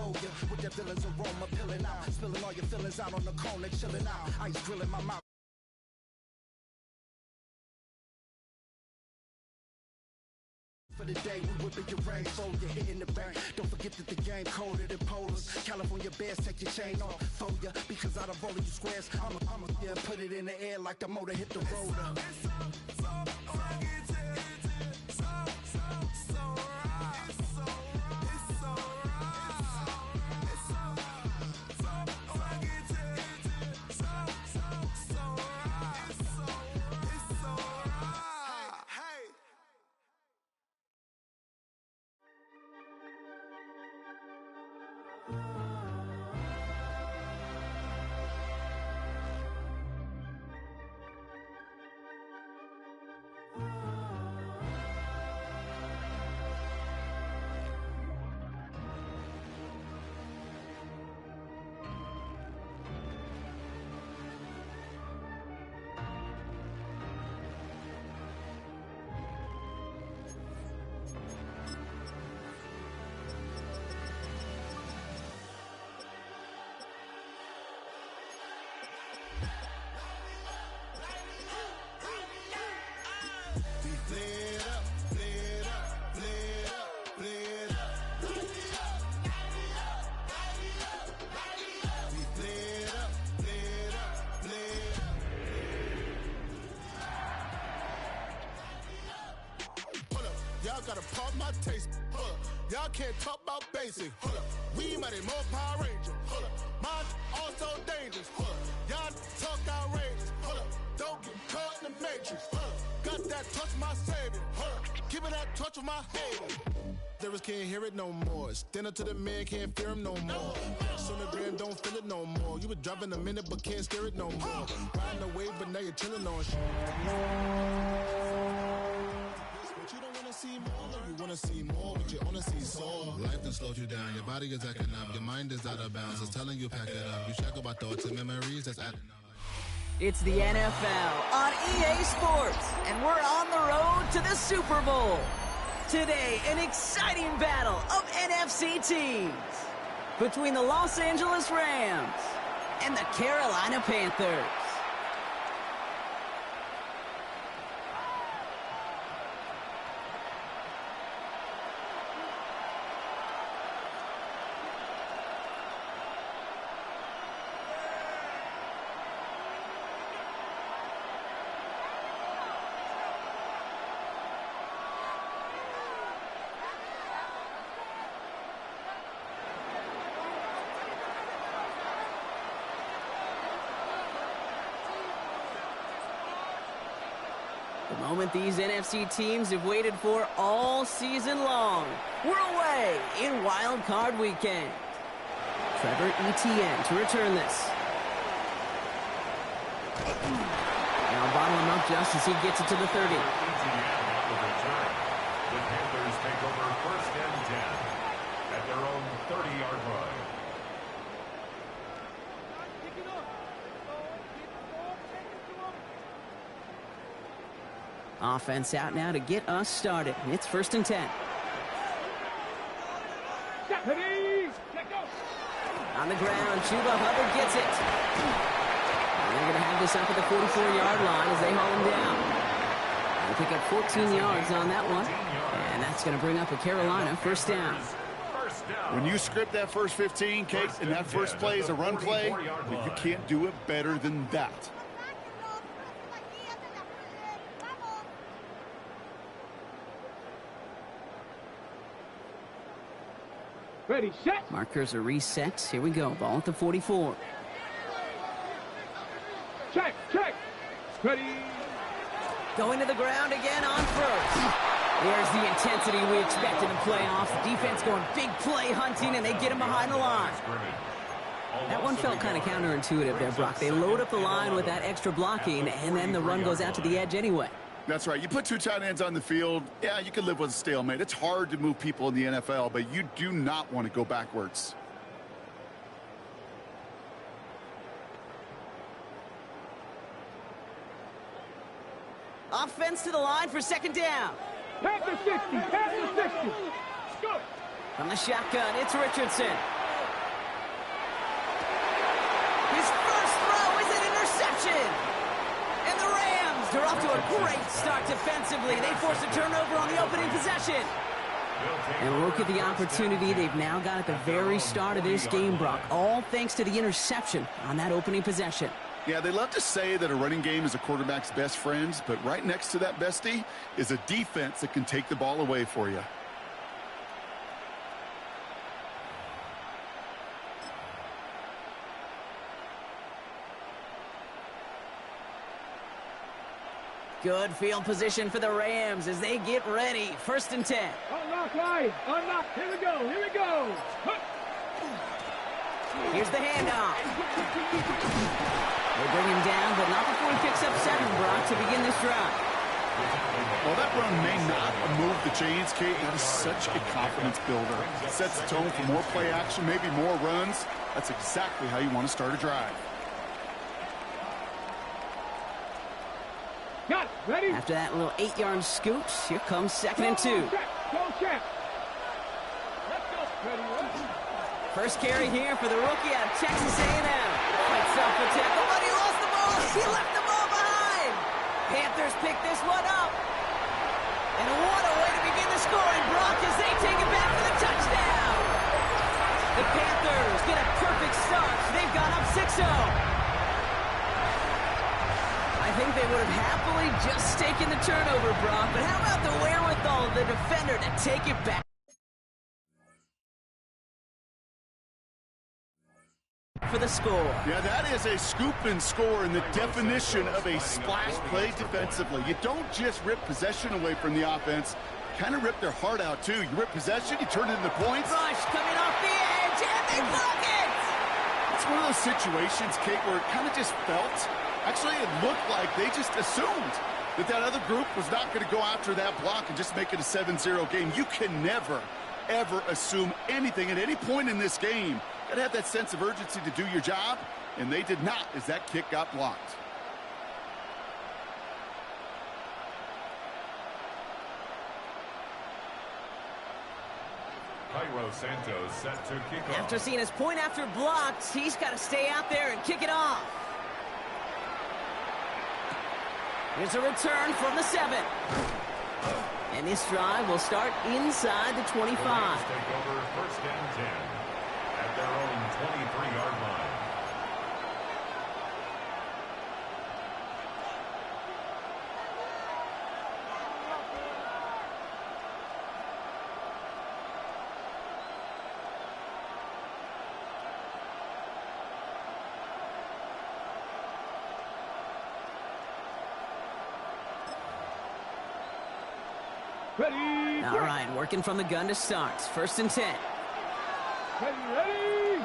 phobia with that villain's aroma peeling out, spilling all your feelings out on the corner, chilling out, ice grilling my mouth. For the day, we whipping your rain for you, hitting the bank. Don't forget that the game colder than polars. California bears, take your chain off for you, because out of all of you squares, I'ma yeah, put it in the air like the motor hit the rotor. Y'all gotta pump my taste. Hold up. Y'all can't talk about basic. Hold up. We mighty more Power Ranger. Hold up. Mine also dangerous. Hold up. Y'all talk outrageous. Hold up. Don't get caught in the matrix. Hold up. Got that touch of my savior. Hold up. Give me that touch of my hater. Lyrics can't hear it no more. Stand up to the man, can't fear him no more. Sonogram don't feel it no more. You been driving a minute but can't steer it no more. Riding the wave but now you're chilling on shit. But you don't wanna see more, you wanna see more, but you wanna see sore. Life done slowed you down, your body is acting up, your mind is out of bounds, it's telling you pack it up. You shackle by thoughts and memories that's adding up. It's the NFL on EA Sports, and we're on the road to the Super Bowl. Today, an exciting battle of NFC teams between the Los Angeles Rams and the Carolina Panthers. The moment these NFC teams have waited for all season long. We're away in wildcard weekend. Trevor Etienne to return this. Now bottle him up just as he gets it to the 30. The Panthers take over 1st and 10 at their own 30-yard line. Offense out now to get us started. It's 1st and 10. On the ground, Chuba Hubbard gets it. And they're going to have this up at the 44-yard line as they haul him down. They pick up 14 yards on that one. And that's going to bring up a Carolina 1st down. When you script that first 15, Kate, and that first play is a run play, you can't do it better than that. Ready, set. Markers are reset. Here we go. Ball at the 44. Check, check. Ready. Going to the ground again on 1st. There's the intensity we expected in playoffs. Defense going big play hunting, and they get him behind the line. That one felt kind of counterintuitive there, Brock. They load up the line with that extra blocking, and then the run goes out to the edge anyway. That's right. You put two tight ends on the field, yeah, you can live with a stalemate. It's hard to move people in the NFL, but you do not want to go backwards. Offense to the line for 2nd down. Panther 60, Panther 60. Let's go. From the shotgun, it's Richardson. They're off to a great start defensively. They force a turnover on the opening possession. And look at the opportunity they've now got at the very start of this game, Brock. All thanks to the interception on that opening possession. Yeah, they love to say that a running game is a quarterback's best friend, but right next to that bestie is a defense that can take the ball away for you. Good field position for the Rams as they get ready. 1st and 10. Unlock line. Unlock. Here we go. Here we go. Here's the handoff. They bring him down, but not before he picks up 7, Brock, to begin this drive. Well, that run may not move the chains, Kate. That is such a confidence builder. It sets the tone for more play action, maybe more runs. That's exactly how you want to start a drive. Got it. Ready? After that little 8-yard scoot, here comes 2nd and 2. Go check. Let's go. Ready. First carry here for the rookie out of Texas A&M. Fights off the tackle, but he lost the ball. He left the ball behind. Panthers pick this one up. And what a way to begin the scoring, Brock, as they take it back for the touchdown. The Panthers get a perfect start. They've gone up 6-0. I think they would have happily just taken the turnover, Brock, but how about the wherewithal of the defender to take it back for the score? Yeah, that is a scoop and score in the definition of a splash play defensively. You don't just rip possession away from the offense, kind of rip their heart out too. You rip possession, you turn it into points. Rush coming off the edge, and they block it! It's one of those situations, Kate, where it kind of just felt, actually it looked like they just assumed that that other group was not going to go after that block and just make it a 7-0 game. You can never, ever assume anything at any point in this game. Got to have that sense of urgency to do your job, and they did not as that kick got blocked. Cairo Santos set to kick off. After seeing his point after blocked, he's got to stay out there and kick it off. Here's a return from the 7. And this drive will start inside the 25. The Rams take over 1st and 10 at their own 23-yard line. Ready. All right, working from the gun to start. 1st and 10. Ready.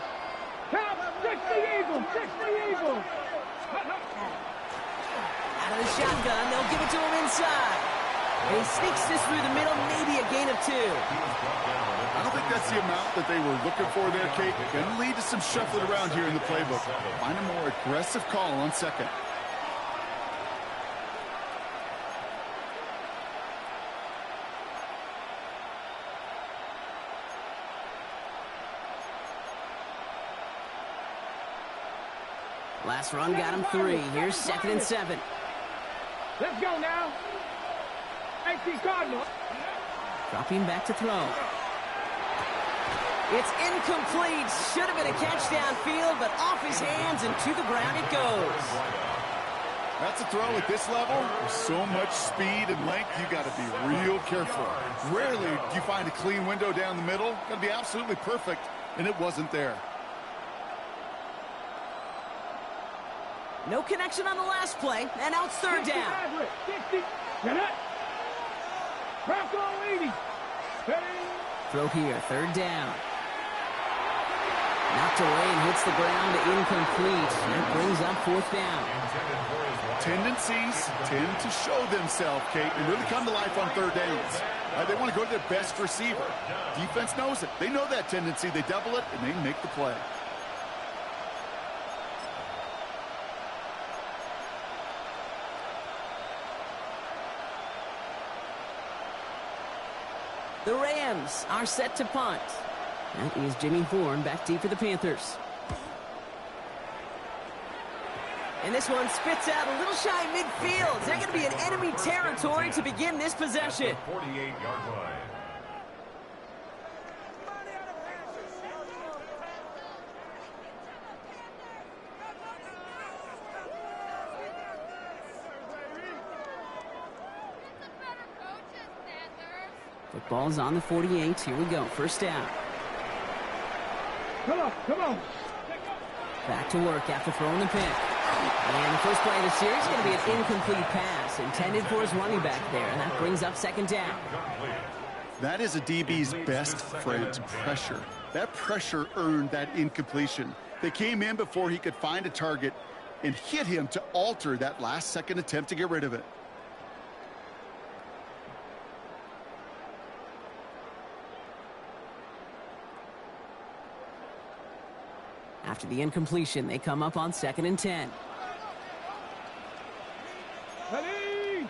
Count. 60 Eagles. 60 Eagles. Out of the shotgun, they'll give it to him inside. And he sneaks this through the middle, maybe a gain of 2. I don't think that's the amount that they were looking for there, Kate. Going to lead to some shuffling around here in the playbook. Find a more aggressive call on 2nd. Last run got him 3. Here's 2nd and 7. Let's go now. 18 Cardinal. Dropping back to throw. It's incomplete. Should have been a catch downfield, but off his hands and to the ground it goes. That's a throw at this level. With so much speed and length, you got to be real careful. Rarely do you find a clean window down the middle. Got to be absolutely perfect, and it wasn't there. No connection on the last play, and now it's 3rd down. 60. Get it. Bronco 80. Throw here, 3rd down. Knocked away and hits the ground, incomplete. That brings up 4th down. Tendencies tend to show themselves, Kate, and really come to life on 3rd downs. They want to go to their best receiver. Defense knows it. They know that tendency. They double it, and they make the play. The Rams are set to punt. That is Jimmy Horn back deep for the Panthers. And this one spits out a little shy midfield. They're going to be in enemy territory to begin this possession. 48-yard line. Football's on the 48. Here we go. First down. Come on, come on. Back to work after throwing the pick. And the first play of the series is going to be an incomplete pass intended for his running back there, and that brings up second down. That is a DB's best friend, pressure. That pressure earned that incompletion. They came in before he could find a target and hit him to alter that last-second attempt to get rid of it. After the incompletion, they come up on 2nd and 10. Ready?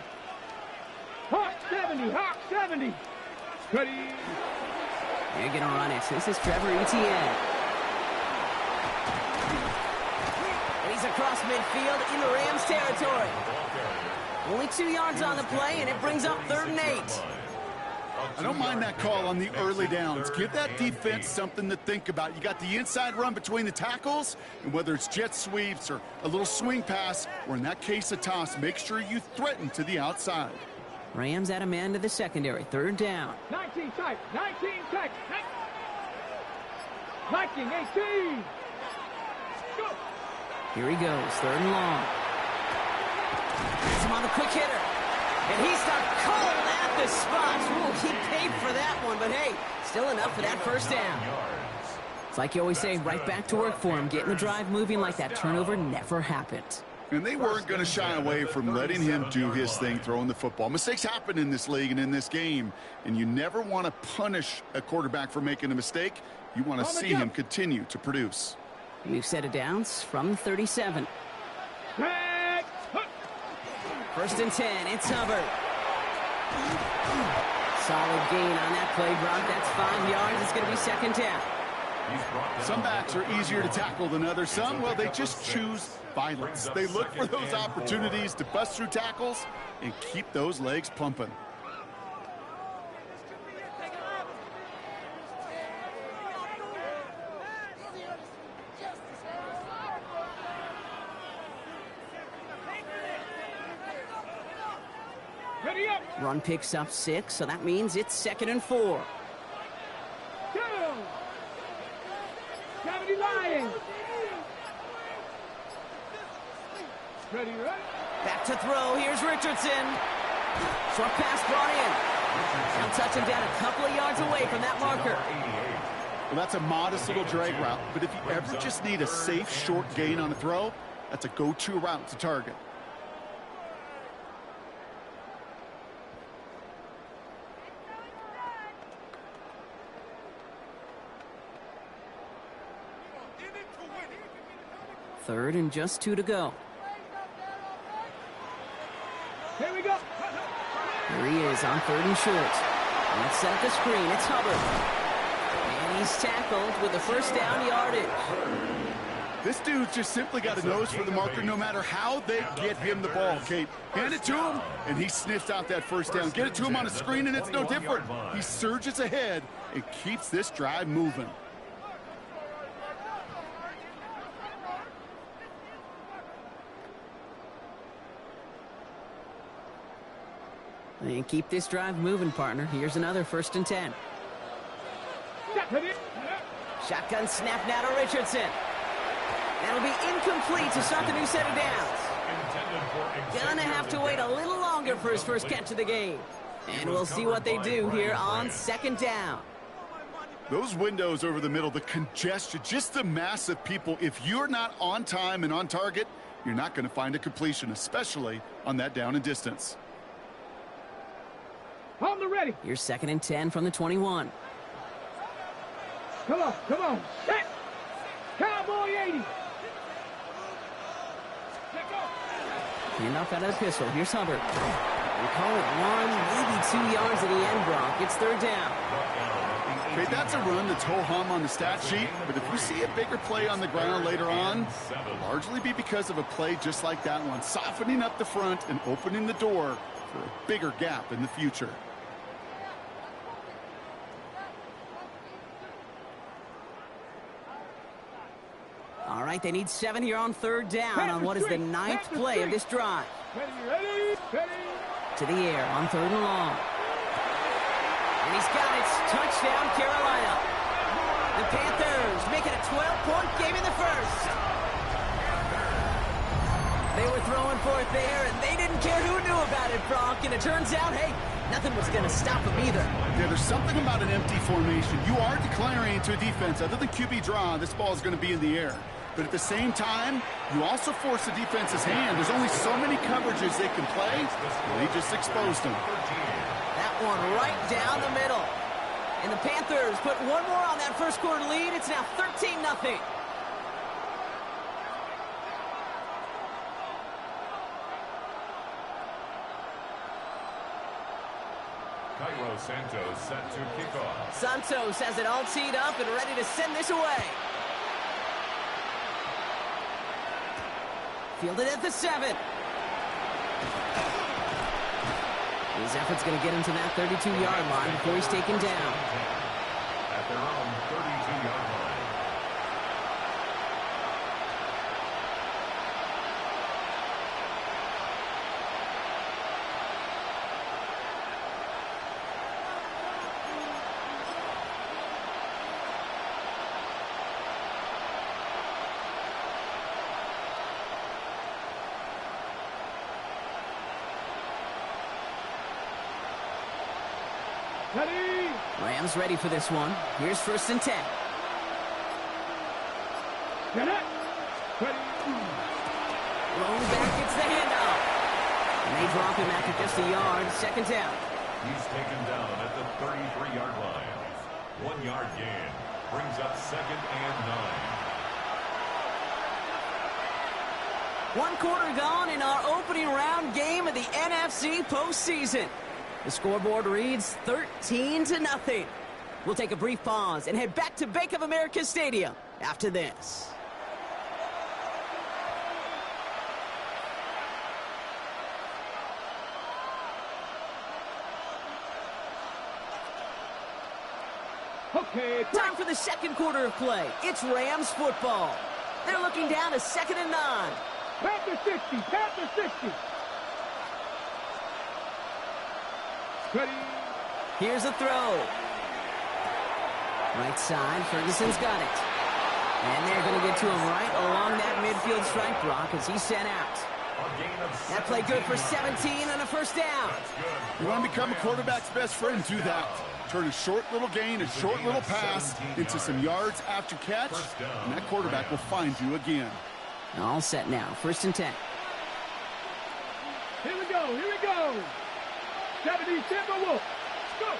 Hawk 70, Hawk 70. Ready? They're going to run it. This is Trevor Etienne. And he's across midfield in the Rams territory. Only 2 yards on the play, and it brings up 3rd and 8. I don't mind that call on the early downs. Give that defense something to think about. You got the inside run between the tackles, and whether it's jet sweeps or a little swing pass, or in that case a toss, make sure you threaten to the outside. Rams add a man to the secondary. 3rd down. 19 type, 19 type. 19, 18. Go. Here he goes. 3rd and long. Gets him on the quick hitter. And he stuck cold at the spot. Ooh, he paid for that one, but hey, still enough for that first down. It's like you always say, right back to work for him, getting the drive moving like that turnover never happened. And they weren't going to shy away from letting him do his thing, throwing the football. Mistakes happen in this league and in this game, and you never want to punish a quarterback for making a mistake. You want to see him continue to produce. New set of downs from 37. 1st and 10, it's Hubbard. Solid gain on that play, Brock. That's 5 yards. It's going to be 2nd down. Some backs are easier to tackle than others. Some, well, they just choose violence. They look for those opportunities to bust through tackles and keep those legs pumping. Run picks up 6, so that means it's 2nd and 4. Go. 70 Lions. Ready, right? Back to throw. Here's Richardson. Short pass brought in. They'll touch him down a couple of yards away from that marker. Well, that's a modest little drag route, but if you ever just need a safe, short gain on a throw, that's a go-to route to target. Third and just 2 to go. Here we go. Here he is on 3rd and short. Let's set up the screen. It's Hubbard. And he's tackled with the first down yardage. This dude's just simply got a nose for the marker no matter how they get him the ball, Kate. Hand it to him, and he sniffs out that first down. Get it to him on a screen, and it's no different. He surges ahead and keeps this drive moving. And keep this drive moving, partner. Here's another 1st and 10. Shotgun snap now to Richardson. That'll be incomplete to start the new set of downs. Gonna have to wait a little longer for his first catch of the game. And we'll see what they do here on 2nd down. Those windows over the middle, the congestion, just the mass of people. If you're not on time and on target, you're not going to find a completion, especially on that down and distance. On the ready. Here's 2nd and 10 from the 21. Come on, come on. Set. Cowboy 80. Hand off out of the pistol. Here's Hubbard. We call it 1, maybe 2 yards at the end, Brock. It's 3rd down. Okay, that's a run that's ho-hum on the stat sheet, but if we see a bigger play on the ground later on, it'll largely be because of a play just like that one, softening up the front and opening the door for a bigger gap in the future. All right, they need 7 here on third down on what is the 9th play of this drive. Ready. To the air on 3rd and long. And he's got it. Touchdown, Carolina. The Panthers make it a 12-point game in the first. They were throwing for it there, and they didn't care who knew about it, Brock. And it turns out, hey, nothing was going to stop them either. Yeah, there's something about an empty formation. You are declaring to a defense, other than QB draw, this ball is going to be in the air. But at the same time, you also force the defense's hand. There's only so many coverages they can play, and they just exposed them. That one right down the middle. And the Panthers put one more on that first quarter lead. It's now 13-0. Cairo Santos set to kick off. Santos has it all teed up and ready to send this away. Fielded at the 7. His effort's going to get him to that 32-yard line before he's taken down. At their own 32-yard line. Rams ready for this one. Here's 1st and 10. Rolling back, it's the handoff. And they drop him after just a yard. 2nd down. He's taken down at the 33-yard line. 1-yard gain. Brings up 2nd and 9. 1 quarter gone in our opening round game of the NFC postseason. The scoreboard reads 13-0. We'll take a brief pause and head back to Bank of America Stadium after this. Okay, Time for the 2nd quarter of play. It's Rams football. They're looking down to 2nd and 9. Panther 60. Ready. Here's a throw. Right side, Ferguson's got it. And they're going to get to him right along that midfield strike, Brock, as he's sent out. That play good for 17 and a 1st down. You want to become a quarterback's best friend, do that. Turn a short little gain, a short little pass into some yards after catch, and that quarterback will find you again. All set now, 1st and 10. Here we go. 70 Timberwolves. Go.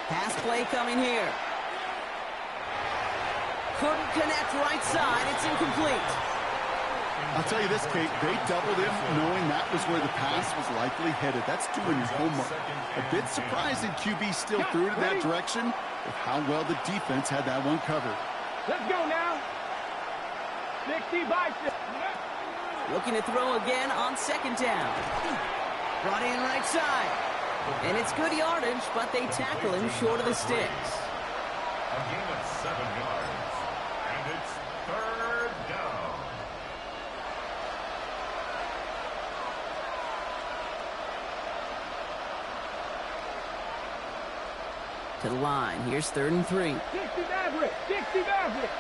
Pass play coming here. Couldn't connect right side. It's incomplete. I'll tell you this, Kate, they doubled him knowing that was where the pass was likely headed. That's doing your homework. A bit surprising QB still threw it in that direction with how well the defense had that one covered. Let's go now. 60 bicep. Looking to throw again on 2nd down. Brought in right side. And it's good yardage, but they tackle him short of the sticks. A gain of 7 yards. And it's 3rd down. To the line. Here's 3rd and 3. 60 Maverick. 60 Maverick.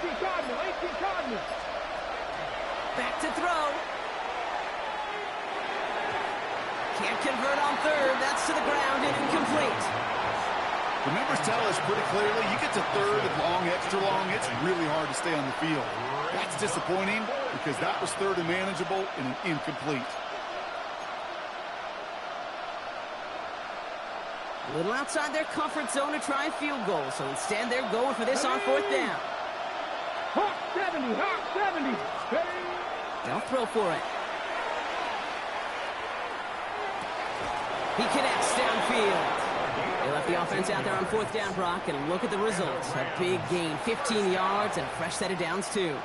18 Cardinal. Back to throw. Can't convert on 3rd. That's to the ground and incomplete. The numbers tell us pretty clearly, you get to 3rd and long, extra long, it's really hard to stay on the field. That's disappointing because that was 3rd and manageable and an incomplete. A little outside their comfort zone to try a field goal, so instead they're going for this on 4th down. Hawk 70. They'll throw for it. He connects downfield. They left the offense out there on 4th down, Brock, and look at the results. A big gain, 15 yards, and a fresh set of downs, too.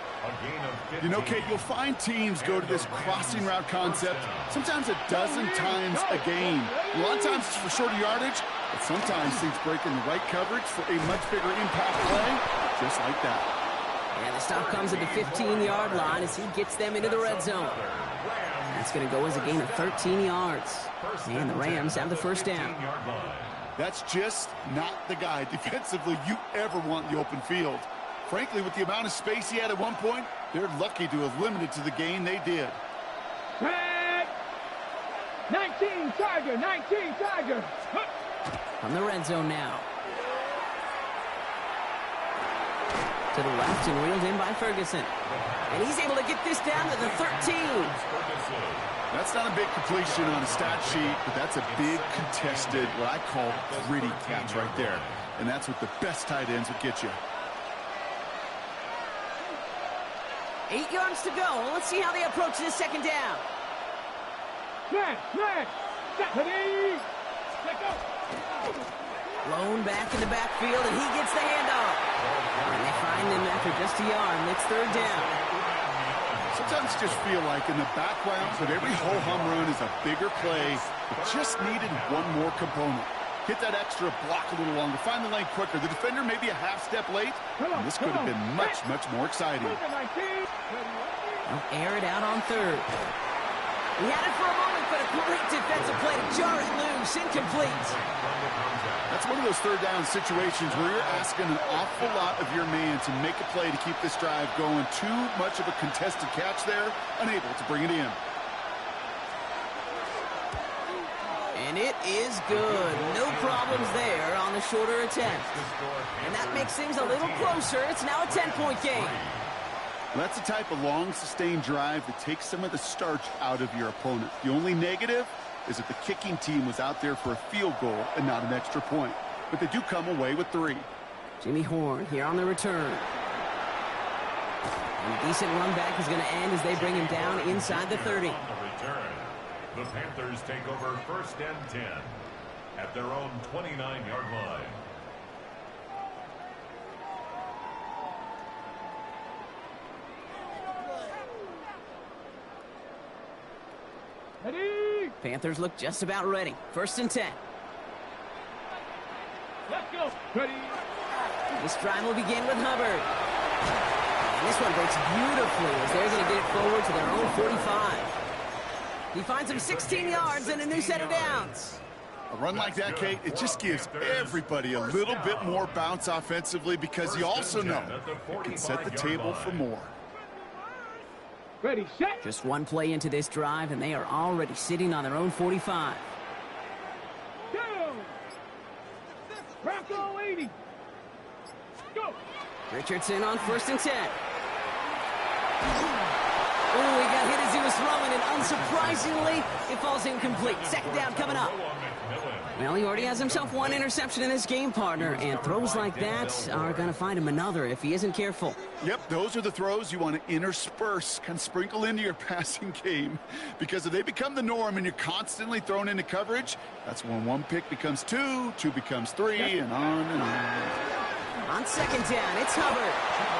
You know, Kate, you'll find teams go to this crossing route concept sometimes a dozen times a game. A lot of times it's for shorter yardage, but sometimes things break in the right coverage for a much bigger impact play, just like that. And the stop comes at the 15-yard line as he gets them into the red zone. That's going to go as a gain of 13 yards. And the Rams have the first down. That's just not the guy defensively you ever want in the open field. Frankly, with the amount of space he had at one point, they're lucky to have limited to the gain they did. 19 Tiger, 19 Tiger. From the red zone now. To the left and reeled in by Ferguson. And he's able to get this down to the 13. That's not a big completion on a stat sheet, but that's a big contested, what I call gritty catch right there. And that's what the best tight ends would get you. 8 yards to go. Let's see how they approach this second down. Smash, smash. Stephanie. Let go. Blown back in the backfield, and he gets the handoff. And they find him after just a yard, and it's 3rd down. Sometimes you just feel like in the background that every ho-hum run is a bigger play. It just needed one more component. Hit that extra block a little longer. Find the lane quicker. The defender may be a half step late. And this could have been much, much more exciting. They'll air it out on 3rd. He had it for a moment, but a great defensive play to jar it loose. Incomplete. That's one of those 3rd down situations where you're asking an awful lot of your man to make a play to keep this drive going. Too much of a contested catch there, unable to bring it in. And it is good. No problems there on the shorter attempt. And that makes things a little closer. It's now a 10-point game. Well, that's the type of long, sustained drive that takes some of the starch out of your opponent. The only negative is that the kicking team was out there for a field goal and not an extra point. But they do come away with 3. Jimmy Horn here on the return. And a decent run back is going to end as they bring him down inside the 30. The Panthers take over 1st and 10 at their own 29-yard line. Ready. Panthers look just about ready. 1st and 10. Let's go. Ready. This drive will begin with Hubbard. And this one breaks beautifully as they're going to get it forward to their own 45. He finds him 16 yards and a new set of downs. A run like that, Kate, it just gives everybody a little bit more bounce offensively because you also know it can set the table for more. Ready, set. Just one play into this drive, and they are already sitting on their own 45. Go. Bronco 80. Go. Richardson on 1st and 10. Oh, he got hit as he was throwing, and unsurprisingly, it falls incomplete. 2nd down coming up. Well, he already has himself 1 interception in this game, partner, and throws like that are going to find him another if he isn't careful. Yep, those are the throws you want to intersperse, kind of sprinkle into your passing game, because if they become the norm and you're constantly thrown into coverage, that's when 1 pick becomes 2, 2 becomes 3, and on and on. On 2nd down, it's Hubbard.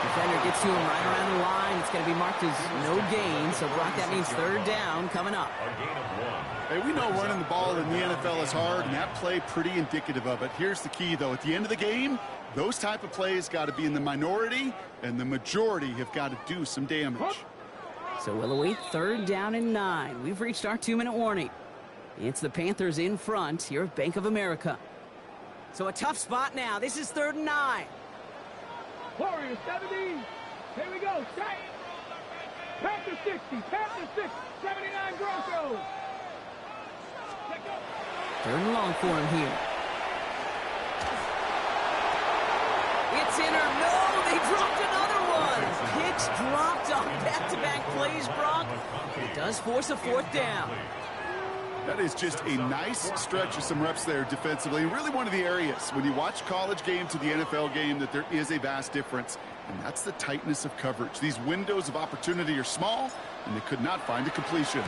Defender gets to him right around the line. It's going to be marked as no gain, so Brock, that means 3rd down coming up. Hey, we know running the ball in the NFL is hard, and that play pretty indicative of it. Here's the key, though. At the end of the game, those type of plays got to be in the minority, and the majority have got to do some damage. So we'll await 3rd down and 9. We've reached our 2-minute warning. It's the Panthers in front here at Bank of America. So a tough spot now. This is 3rd and 9. Warriors 70. Here we go. Set. Panther 60. Panther 6. 79 Broncos. Let go. 3rd and long for him here. It's in or no. They dropped another one. Picks dropped on back-to-back plays, Brock. It does force a 4th down. That is just a nice stretch of some reps there defensively. And really one of the areas when you watch college game to the NFL game that there is a vast difference. And that's the tightness of coverage. These windows of opportunity are small, and they could not find a completion.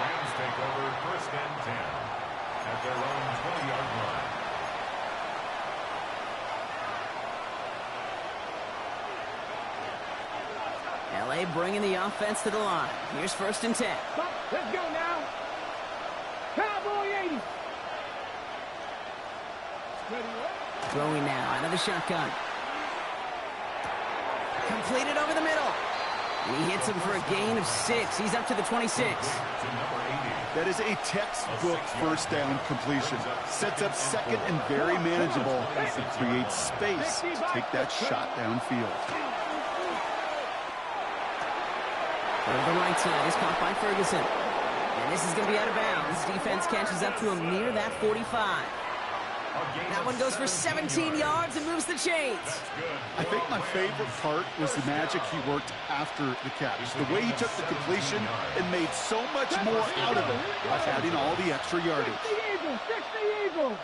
Rams take over 1st and 10 at their own 20-yard line. LA bringing the offense to the line. Here's 1st and 10. Let's go now. Cowboy 80. Throwing now out of the shotgun. Completed over the middle. And he hits him for a gain of 6. He's up to the 26. That is a textbook 1st down completion. Sets up 2nd and very manageable. It creates space to take that shot downfield. Over the right side is caught by Ferguson. And this is going to be out of bounds. Defense catches up to him near that 45. That one goes for 17 yards and moves the chains. I think my favorite part was the magic he worked after the catch. The way he took the completion and made so much more out of it by adding all the extra yardage. 60 Eagles.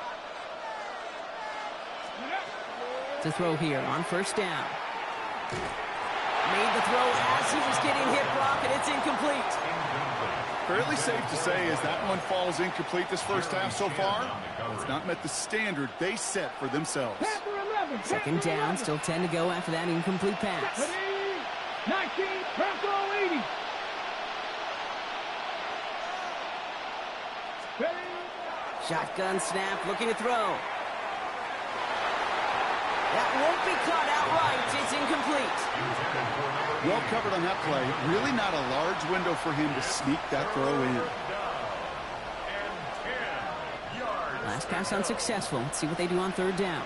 To throw here on 1st down. Made the throw as he was getting hit, Brock, and it's incomplete. Fairly safe to say as that one falls incomplete this 1st half so far, it's not met the standard they set for themselves. 2nd down, still 10 to go after that incomplete pass. 19, Bronco 80. Shotgun snap, looking to throw. That won't be caught outright. It's incomplete. Well covered on that play. Really not a large window for him to sneak that throw in. Last pass unsuccessful. Let's see what they do on 3rd down.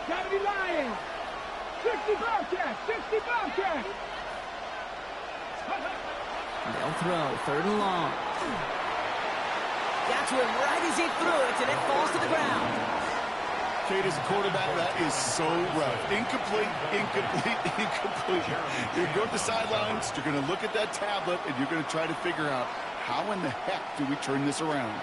Gotta be Lions. 60 Bobcats. 60 Bobcats. They'll throw 3rd and long. Got to him right as he threw it, and it falls to the ground. Kate, as a quarterback, that is so rough. Incomplete, incomplete, incomplete. You're going to the sidelines, you're going to look at that tablet, and you're going to try to figure out how in the heck do we turn this around.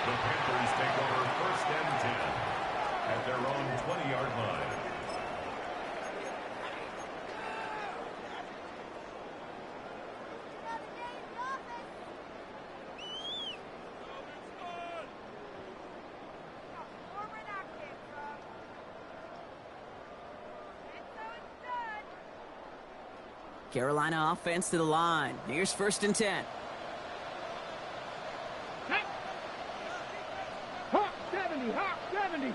The Panthers take over 1st and 10 at their own 20-yard line. Carolina offense to the line. Here's 1st and 10. Hawk 70, Hawk 70.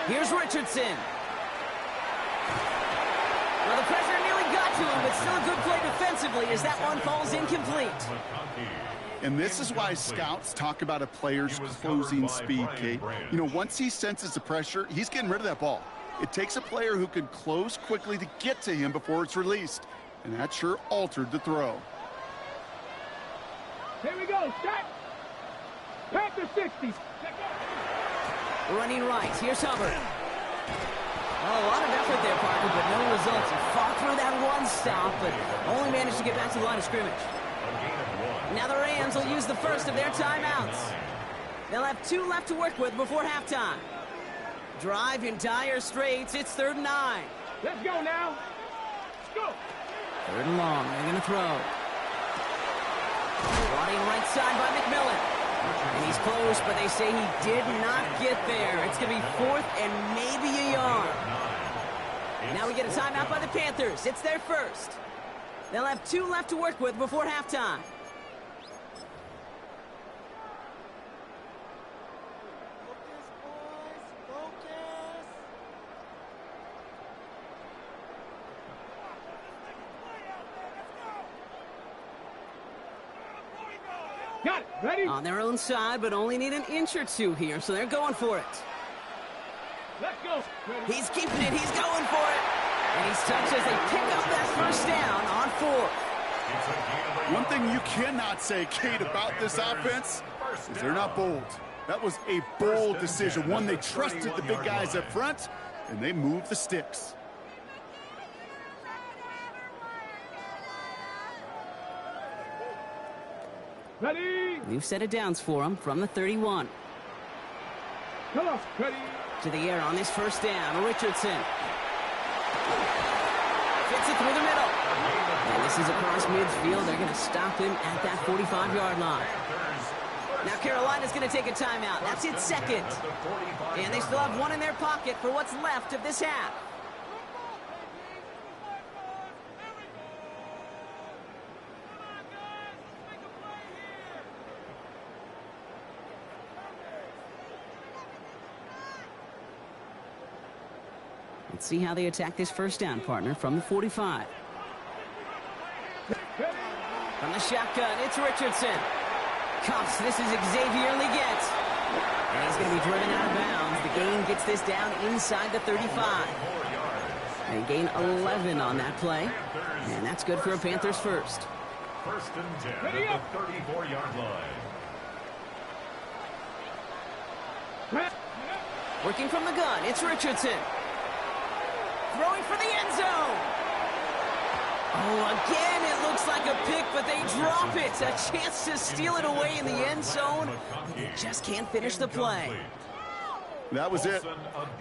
Here's Richardson. Well, the pressure nearly got to him, but still a good play defensively as that one falls incomplete. And this is why scouts talk about a player's closing speed, Kate. You know, once he senses the pressure, he's getting rid of that ball. It takes a player who can close quickly to get to him before it's released. And that sure altered the throw. Here we go. Start. Panther 60. Running right. Here's Hubbard. Oh, a lot of effort there, Parker, but no results. He fought through that one stop, but only managed to get back to the line of scrimmage. Now the Rams will use the first of their timeouts. They'll have 2 left to work with before halftime. Drive in dire straits. It's 3rd and 9. Let's go now. Let's go. 3rd and long. They're going to throw. Running right side by McMillan. And he's close, but they say he did not get there. It's going to be 4th and maybe a yard. Now we get a timeout by the Panthers. It's their first. They'll have 2 left to work with before halftime. Got it. Ready? On their own side, but only need an inch or 2 here, so they're going for it. Let's go. Ready. He's keeping it. He's going for it. And he's touched as they pick up that 1st down on 4th. One thing you cannot say, Kate, about this offense is they're not bold. That was a bold decision, one they trusted the big guys up front, and they moved the sticks. Ready. We've set it downs for him from the 31. Come on. Ready. To the air on this first down. Richardson. Fits it through the middle. And this is across midfield. They're going to stop him at that 45-yard line. Now Carolina's going to take a timeout. That's its second. And they still have one in their pocket for what's left of this half. Let's see how they attack this first down, partner, from the 45. From the shotgun, it's Richardson. Cuffs, this is Xavier Leggett. And he's going to be driven out of bounds. The gain gets this down inside the 35. They gain 11 on that play. And that's good for a Panthers first. First and 10 at the 34-yard line. Working from the gun, it's Richardson. Throwing for the end zone. Oh, again, it looks like a pick, but they drop it. A chance to steal it away in the end zone. They just can't finish the play. That was it.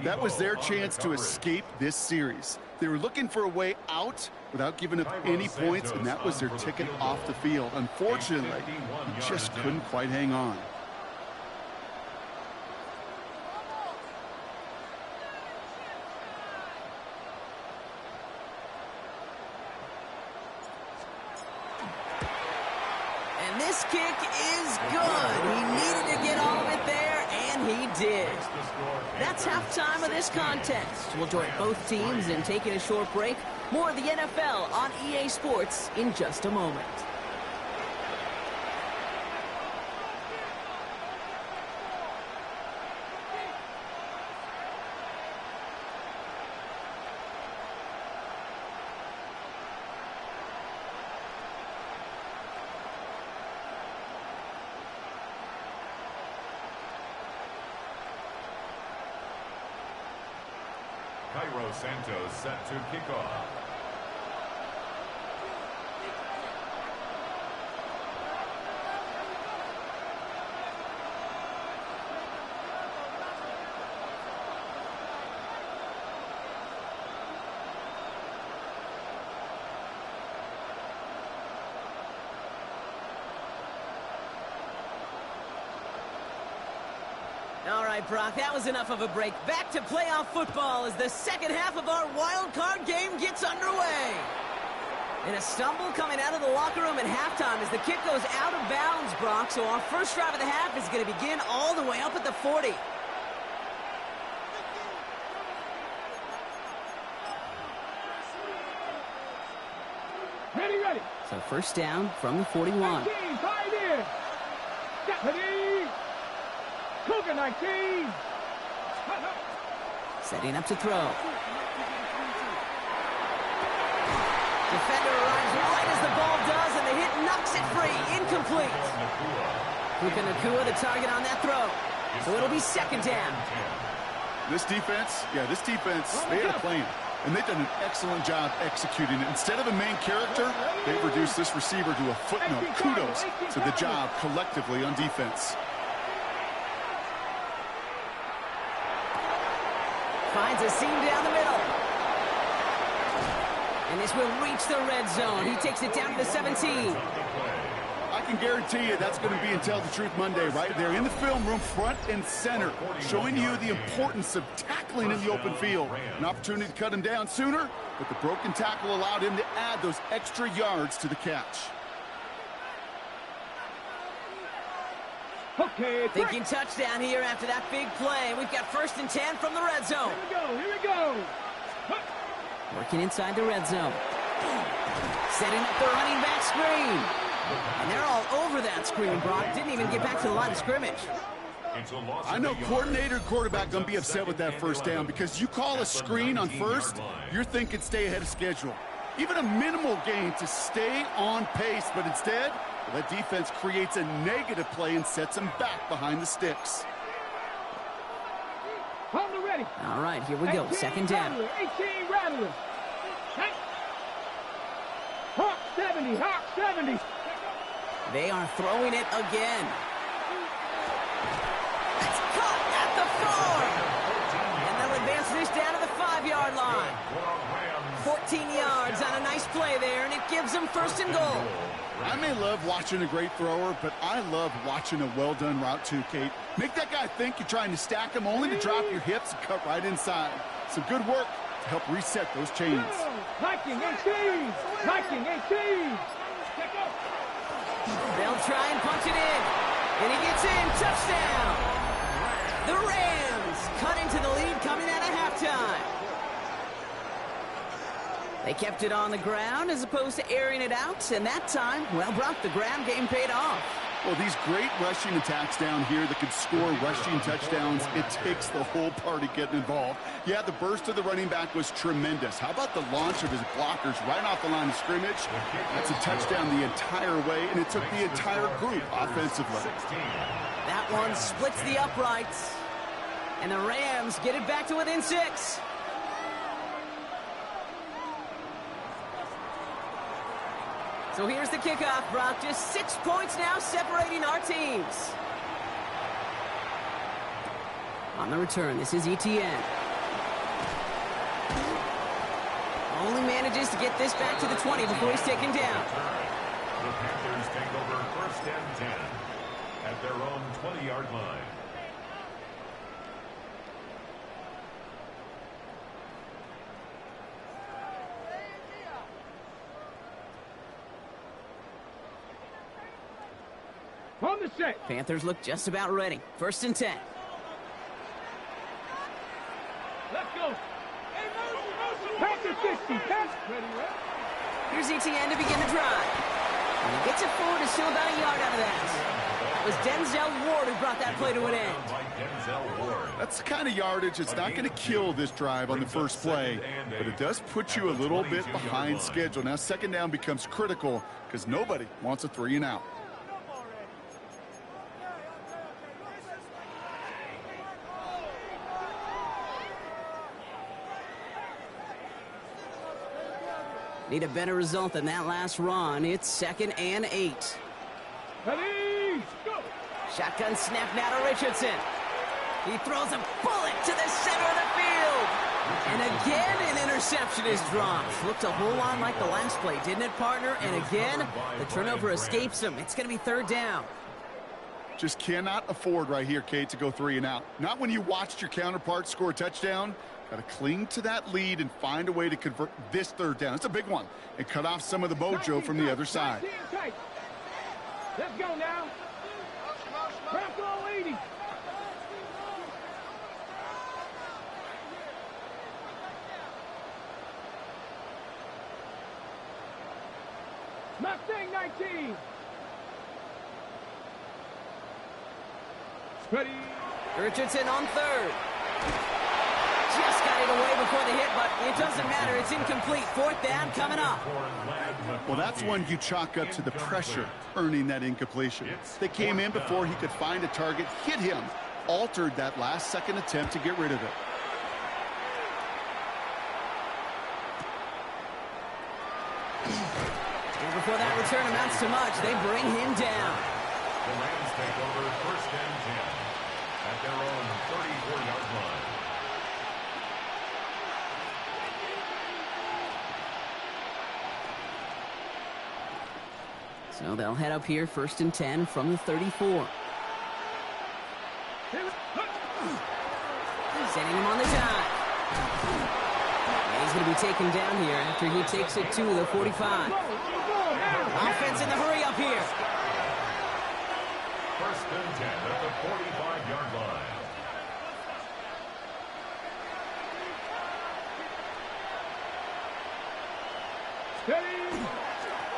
That was their chance to escape this series. They were looking for a way out without giving up any points, and that was their ticket off the field. Unfortunately, they just couldn't quite hang on. This kick is good. He needed to get all of it there, and he did. That's halftime of this contest. We'll join both teams in taking a short break. More of the NFL on EA Sports in just a moment. Cairo Santos set to kick off. All right, Brock, that was enough of a break. Back to playoff football as the second half of our wild card game gets underway. And a stumble coming out of the locker room at halftime as the kick goes out of bounds, Brock. So our first drive of the half is going to begin all the way up at the 40. Ready. So first down from the 41. 19, tied in. Ready. Cougar 19. Setting up to throw. Defender arrives right as the ball does, and the hit knocks it free. Incomplete. Puka Nacua, the target on that throw. So it'll be second down. This defense, they had a plan. And they've done an excellent job executing it. Instead of a main character, they've reduced this receiver to a footnote. Kudos to the job collectively on defense. Finds a seam down the middle. And this will reach the red zone. He takes it down to the 17. I can guarantee you that's going to be in Tell the Truth Monday right there in the film room, front and center, showing you the importance of tackling in the open field. An opportunity to cut him down sooner, but the broken tackle allowed him to add those extra yards to the catch. Okay, thinking touchdown here after that big play. We've got first and 10 from the red zone. Here we go. Working inside the red zone. Setting up the running back screen. And they're all over that screen, Brock. Didn't even get back to the line of scrimmage. I know coordinator and quarterback going to be upset with that first down because you call a screen on first, you're thinking stay ahead of schedule. Even a minimal gain to stay on pace, but instead, that defense creates a negative play and sets them back behind the sticks. Ready. All right, here we go. Second down. 18 Rattlers. Hawk 70. They are throwing it again. It's caught at the 4. And they'll advance this down to the 5-yard line. 14 yards on a nice play there, and it gives them first and goal. I may love watching a great thrower, but I love watching a well-done route too, Kate. Make that guy think you're trying to stack him, only to drop your hips and cut right inside. Some good work to help reset those chains. Viking 18! Viking 18! They'll try and punch it in. And he gets in. Touchdown. The Rams cut into the lead coming out of halftime. They kept it on the ground as opposed to airing it out. And that time, well, Brock, the ground game paid off. Well, these great rushing attacks down here that can score rushing touchdowns, it takes the whole party getting involved. Yeah, the burst of the running back was tremendous. How about the launch of his blockers right off the line of scrimmage? That's a touchdown the entire way, and it took the entire group offensively. That one splits the uprights, and the Rams get it back to within 6. So here's the kickoff, Brock. Just 6 points now separating our teams. On the return, this is Etienne. Only manages to get this back to the 20 before he's taken down. The Panthers take over first and 10 at their own 20-yard line. On the set. Panthers look just about ready. First and 10. Let's go. Panther 60. Here's Etienne to begin the drive. And he gets it forward and still about a yard out of that. That was Denzel Ward who brought that play to an end. That's the kind of yardage that's not going to kill this drive on the first play, but it does put you a little bit behind schedule. Now second down becomes critical because nobody wants a 3 and out. Need a better result than that last run. It's 2nd and 8. Ready, go. Shotgun snap now to Richardson. He throws a bullet to the center of the field. And again, an interception is dropped. Looked a whole lot like the last play, didn't it, partner? And again, the turnover escapes him. It's going to be 3rd down. Just cannot afford right here, Kate, to go 3 and out. Not when you watched your counterpart score a touchdown. Got to cling to that lead and find a way to convert this 3rd down. It's a big one. And cut off some of the mojo from the other side. Let's go now. Bronco 80. Mustang 19. Ready. Richardson on 3rd. Just got it away before the hit, but it doesn't matter. It's incomplete. 4th down coming up. Well, that's one you chalk up to the pressure earning that incompletion. They came in before he could find a target, hit him, altered that last-second attempt to get rid of it. And before that return amounts to much, they bring him down. The Rams take over first and 10 at their own 34-yard line. So they'll head up here, 1st and 10 from the 34. Sending him on the dive. And he's going to be taken down here after he takes it to the 45. Offense in the hurry up here. First and 10 at the 45-yard line.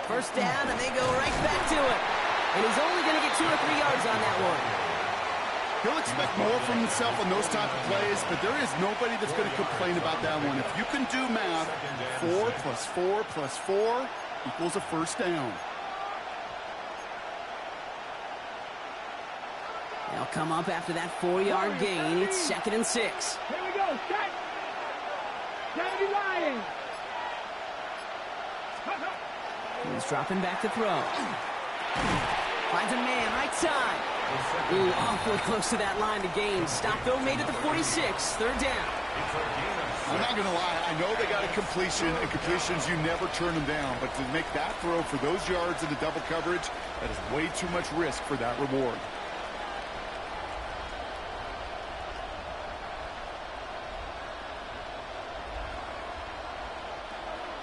First down, and they go right back to it. And he's only going to get 2 or 3 yards on that one. He'll expect more from himself on those type of plays, but there is nobody that's going to complain about that one. If you can do math, 4 plus 4 plus 4 equals a first down. They'll come up after that 4-yard gain. It's 2nd and 6. Here we go. Set. Kennedy Lions. He's dropping back to throw. Finds a man, right side. Ooh, awfully close to that line to gain. Stop though, made it to 46. Third down. I'm not going to lie. I know they got a completion, and completions, you never turn them down. But to make that throw for those yards into double coverage, that is way too much risk for that reward.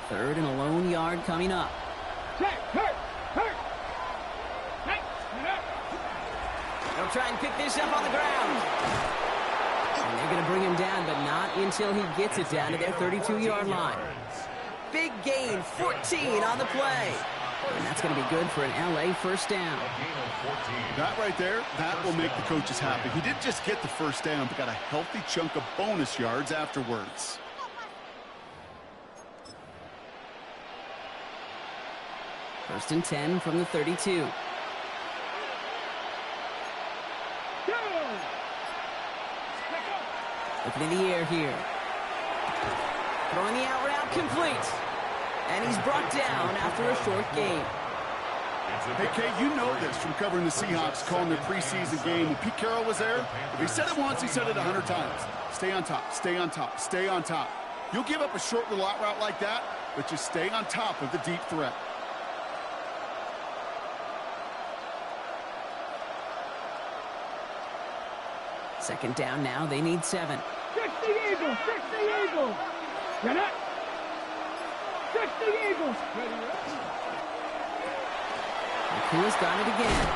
Third and a lone yard coming up. They'll try and pick this up on the ground. And they're going to bring him down, but not until he gets it down to their 32-yard line. Big gain, 14 on the play. And that's going to be good for an LA first down. That right there, that will make the coaches happy. He didn't just get the first down, but got a healthy chunk of bonus yards afterwards. First and 10 from the 32. Looking in the air here. Throwing the out route complete. And he's brought down after a short gain. Hey, Kay, you know this from covering the Seahawks, calling their preseason game. When Pete Carroll was there, if he said it once, he said it 100 times. Stay on top, stay on top, stay on top. You'll give up a short little out route like that, but just stay on top of the deep threat. Second down now. They need 7. 6 the Eagles! 6 the Eagles! Get up! 6 the Eagles! Nakua's got it again.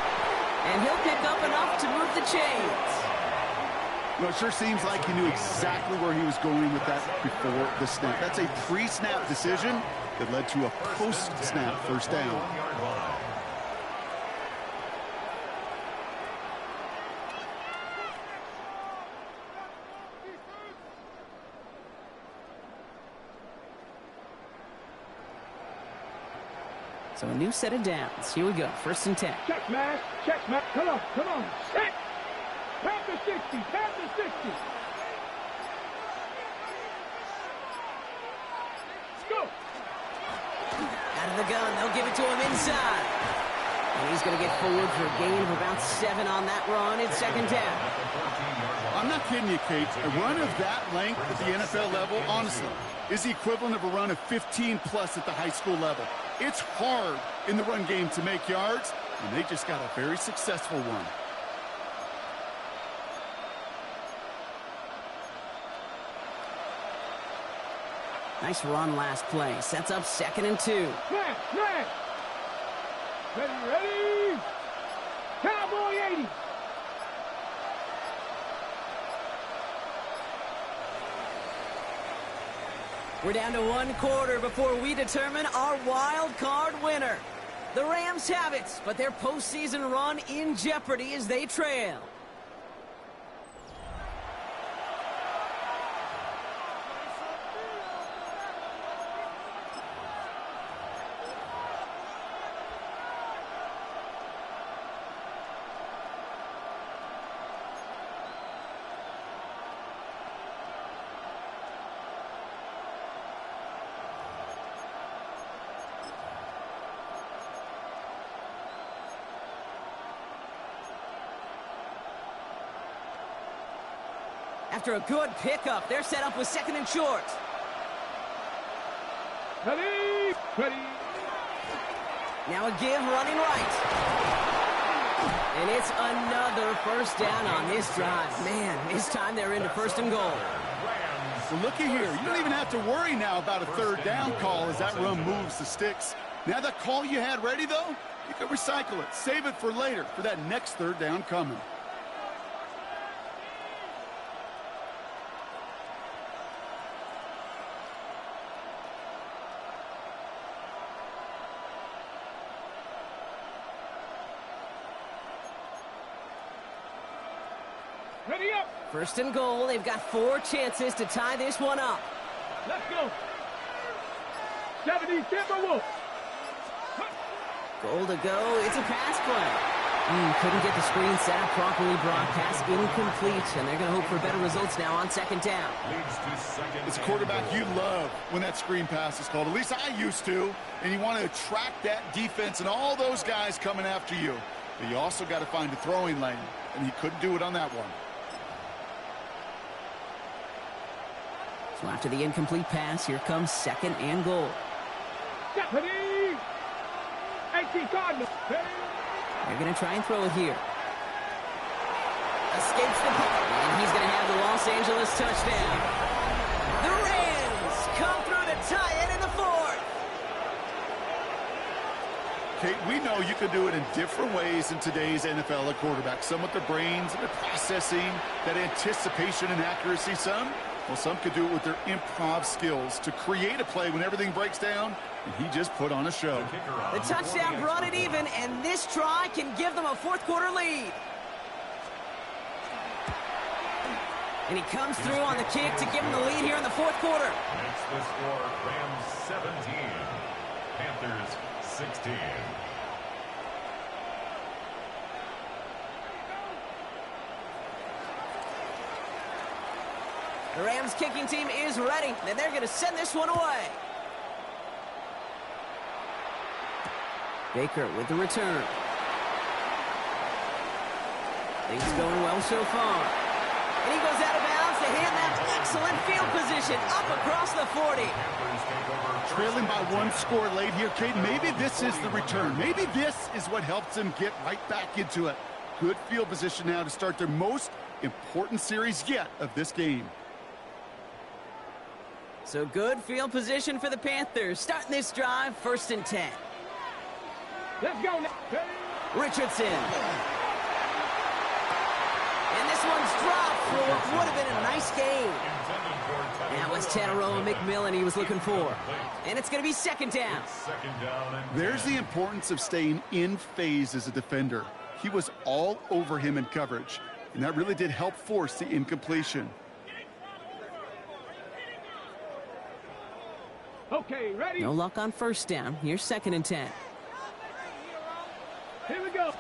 And he'll pick up enough to move the chains. Well, it sure seems like he knew exactly where he was going with that before the snap. That's a pre-snap decision that led to a post-snap first down. So a new set of downs. Here we go. First and 10. Check, man. Check, man. Come on. Come on. Set. Tap the 60. Tap the 60. Let's go. Out of the gun. They'll give it to him inside. And he's going to get forward for a gain of about 7 on that run. It's second down. I'm not kidding you, Kate. A run of that length at the NFL level, honestly, is the equivalent of a run of 15-plus at the high school level. It's hard in the run game to make yards, and they just got a very successful one. Nice run last play. Sets up second and 2. Snap, snap. Ready, ready. Cowboy 80. We're down to 1 quarter before we determine our wild card winner. The Rams have it, but their postseason run in jeopardy as they trail. After a good pickup, they're set up with second and short. Ready, ready. Now a give running right. And it's another first down on this drive. Man, this time they're into first and goal. Well, looky here. You don't even have to worry now about a third down call as that run moves the sticks. Now that call you had ready, though, you can recycle it. Save it for later for that next third down coming. Ready up. First and goal. They've got 4 chances to tie this one up. Let's go. 70 Timberwolves. Goal to go. It's a pass play. Couldn't get the screen set up properly. Broad pass incomplete. And they're going to hope for better results now on second down. As a quarterback, you love when that screen pass is called. At least I used to. And you want to attract that defense and all those guys coming after you. But you also got to find a throwing lane, and he couldn't do it on that one. So after the incomplete pass, here comes 2nd and goal. Deputy! 18 Cardinals. They're going to try and throw it here. Escapes the puck, and he's going to have the Los Angeles touchdown. The Rams come through to tie it in the 4th. Kate, we know you can do it in different ways in today's NFL at quarterback. Some with their brains and their processing, that anticipation and accuracy. Some could do it with their improv skills to create a play when everything breaks down, and he just put on a show. The touchdown brought it even, and this try can give them a 4th quarter lead. And he comes through on the kick to give him the lead here in the 4th quarter. Makes the score Rams 17, Panthers 16. The Rams kicking team is ready, and they're going to send this one away. Baker with the return. Things going well so far. And he goes out of bounds to hand that excellent field position up across the 40. Trailing by 1 score late here, Kate. Maybe this is the return. Maybe this is what helps them get right back into it. Good field position now to start their most important series yet of this game. So good field position for the Panthers. Starting this drive, 1st and 10. Let's go now. Richardson. And this one's dropped for what would have been a nice game. That was Tataroa McMillan he was looking for. And it's going to be 2nd down. There's the importance of staying in phase as a defender. He was all over him in coverage, and that really did help force the incompletion. Okay, ready? No luck on 1st down. Here's 2nd and 10. Here we go.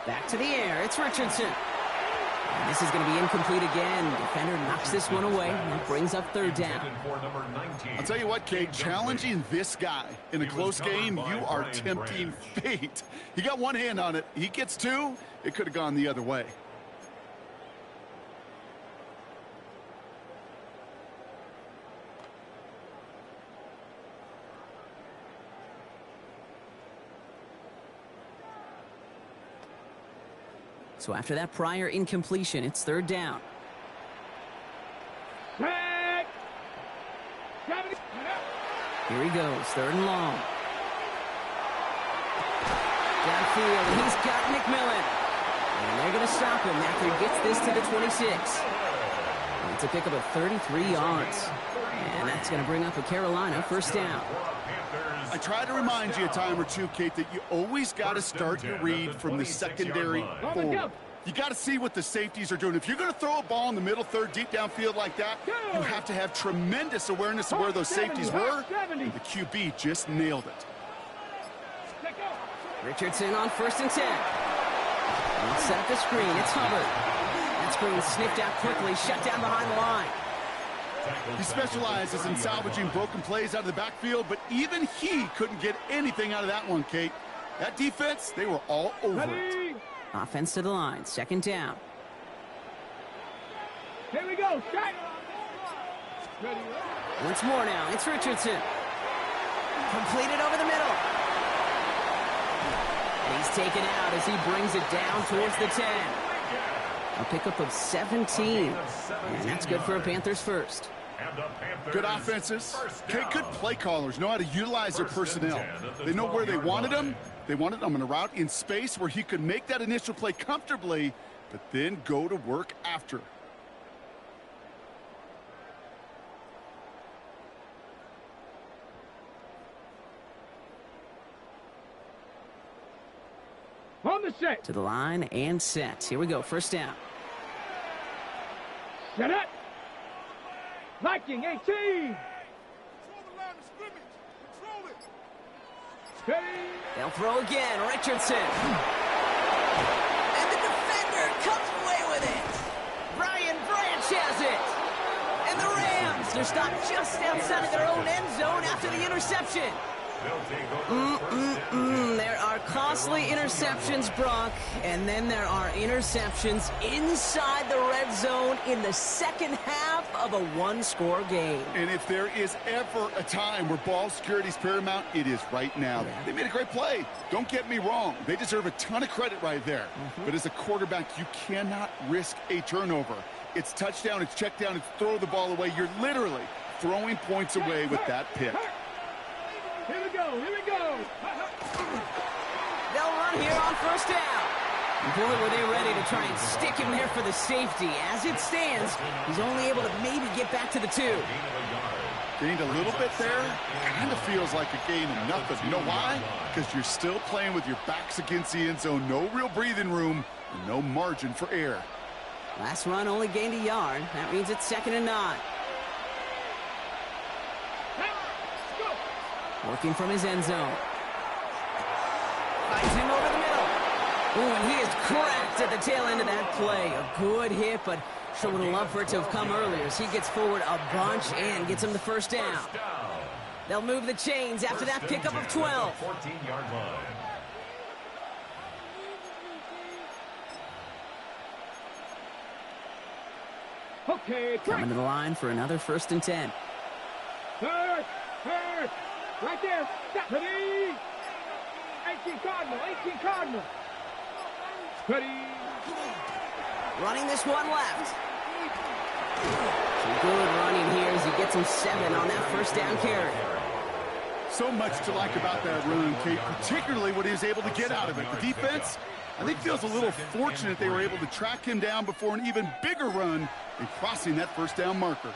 Back to the air. It's Richardson. And this is going to be incomplete again. Defender knocks this one away. That brings up 3rd down. I'll tell you what, Kate, challenging this guy in a close game, you are tempting fate. He got one hand on it. He gets 2. It could have gone the other way. So after that prior incompletion, it's 3rd down. Back. Here he goes, 3rd and long. Downfield, and he's got McMillan. And they're going to stop him after he gets this to the 26. And it's a pickup of 33 yards. And that's going to bring up a Carolina 1st down. I try to remind you a time or two, Kate, that you always got to start your read from the secondary forward. You got to see what the safeties are doing. If you're going to throw a ball in the middle third, deep downfield like that, you have to have tremendous awareness of where those safeties were. And the QB just nailed it. Richardson on 1st and 10. And let's set up the screen. It's Hubbard. That screen sniffed out quickly, shut down behind the line. He specializes in salvaging broken plays out of the backfield, but even he couldn't get anything out of that one, Kate. That defense, they were all over it. Offense to the line, 2nd down. Here we go. Strike. Ready. Once more now, it's Richardson. Completed over the middle. And he's taken out as he brings it down towards the 10. A pickup of 17. And that's good for a Panthers 1st. Good offenses. Okay, good play callers know how to utilize their personnel. They know where they wanted them. They wanted them in a route in space where he could make that initial play comfortably, but then go to work after. On the set. To the line and set. Here we go, 1st down. Set up. Viking 18. They'll throw again. Richardson. And the defender comes away with it. Brian Branch has it. And the Rams are stopped just outside of their own end zone after the interception. They'll take over first and 10. There are costly interceptions, Brock, and then there are interceptions inside the red zone in the second half of a one-score game. And if there is ever a time where ball security is paramount, it is right now. They made a great play. Don't get me wrong. They deserve a ton of credit right there. But as a quarterback, you cannot risk a turnover. It's touchdown, it's check down, it's throw the ball away. You're literally throwing points away with that pick. Here we go, here we go. They'll run here on first down. Boy, were they ready to try and stick him there for the safety. As it stands, he's only able to maybe get back to the 2. Gained a little bit there. Kind of feels like a gain of nothing. You know why? Because you're still playing with your backs against the end zone. No real breathing room and no margin for error. Last run only gained a yard. That means it's 2nd and 9. Working from his end zone. Finds him over the middle. Ooh, and he is cracked at the tail end of that play. A good hit, but sure would have loved for it to have come earlier as he gets forward a bunch and gets him the first down. They'll move the chains after that pickup of 12. 14-yard line. Okay, Coming to the line for another 1st and 10. Hurt. Right there. Stop. Ready. 18 Cardinal. Ready. Running this one left. Some good running here as he gets him 7 on that first down carry. So much to like about that run, Kate, particularly what he was able to get out of it. The defense, I think, feels a little fortunate they were able to track him down before an even bigger run in crossing that first down marker.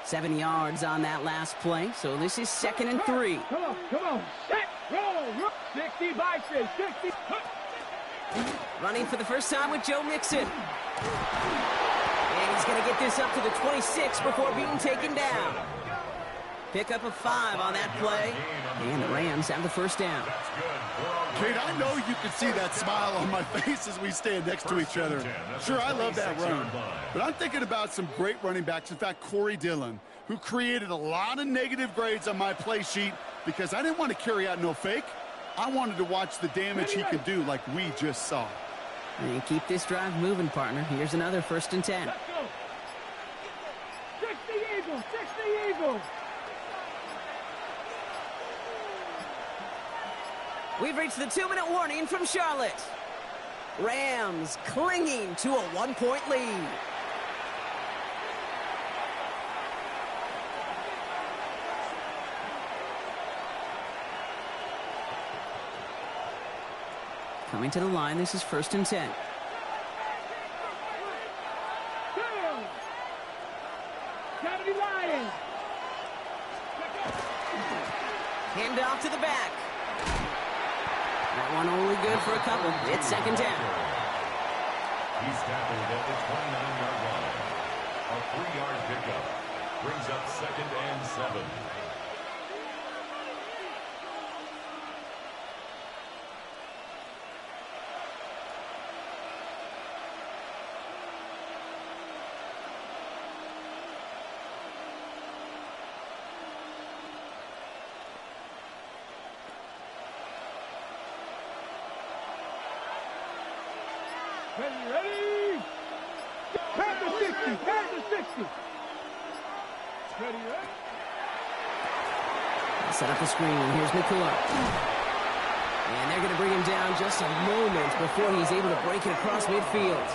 Seven yards on that last play, so this is 2nd and 3. Come on. Set, roll. 60 by 6, 60. Running for the first time with Joe Mixon. And he's going to get this up to the 26 before being taken down. Pickup of 5 on that play, and the Rams have the first down. Kate, I know you can see that smile on my face as we stand next to each other. Sure, I love that run, but I'm thinking about some great running backs. In fact, Corey Dillon, who created a lot of negative grades on my play sheet because I didn't want to carry out no fake. I wanted to watch the damage he could do like we just saw. And keep this drive moving, partner. Here's another 1st and 10. Let's go. 60 Eagles. We've reached the 2-minute warning from Charlotte. Rams clinging to a 1-point lead. Coming to the line, this is 1st and 10. Gotta be lying. Hand off to the back. That one only good for a couple. It's 2nd down. He's tackled at the 29-yard line. A 3-yard pickup brings up 2nd and 7. Ready? Pass the 60. Ready? Set up the screen. Here's McCullough. And they're going to bring him down just a moment before he's able to break it across midfield.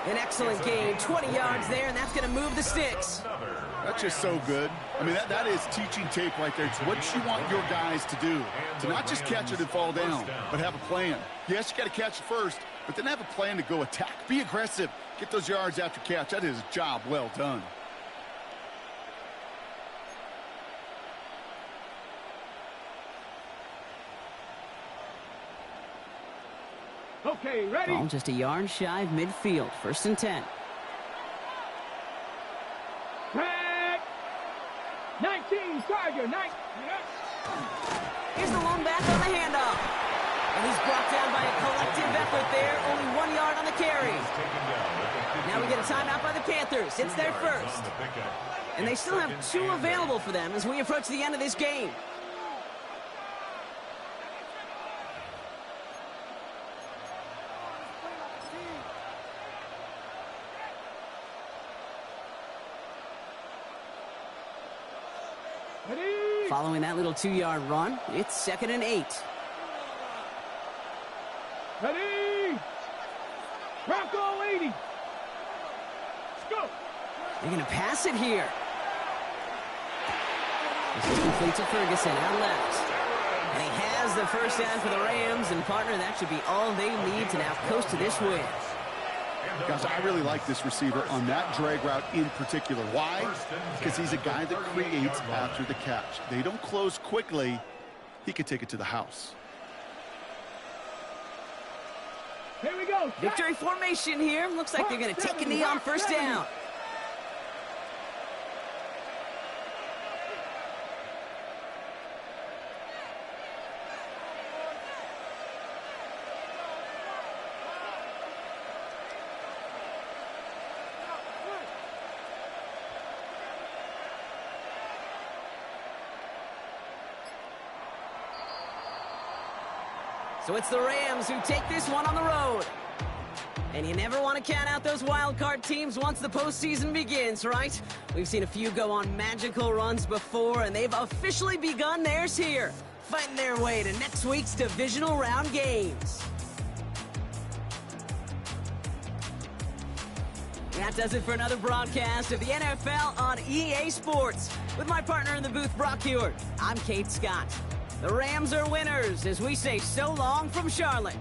An excellent gain. 20 yards there, and that's going to move the sticks. That's just so good. I mean, that is teaching tape right there. It's what you want your guys to do. To not just catch it and fall down, but have a plan. Yes, you got to catch it first, but then have a plan to go attack. Be aggressive. Get those yards after catch. That is a job well done. Okay, ready? Ball just a yard shy of midfield. 1st and 10. Back. 19, Tiger, 9. Here's the lone back on the handoff. And he's brought down by a collective effort there. Only 1 yard on the carry. Now we get a timeout by the Panthers. It's their first. And they still have 2 available for them as we approach the end of this game. Following that little 2-yard run, it's 2nd and 8. Ready! Rock all 80! Let's go! They're going to pass it here. This is complete to Ferguson out left. And he has the first down for the Rams. And, partner, that should be all they need to now coast to this win. Guys, I really like this receiver on that drag route in particular. Why? Because he's a guy that creates after the catch. They don't close quickly. He could take it to the house. Here we go. Victory formation here. Looks like they're going to take a knee on first down. So it's the Rams who take this one on the road. And you never want to count out those wild card teams once the postseason begins, right? We've seen a few go on magical runs before, and they've officially begun theirs here, fighting their way to next week's divisional round games. That does it for another broadcast of the NFL on EA Sports. With my partner in the booth, Brock Hewitt, I'm Kate Scott. The Rams are winners as we say so long from Charlotte.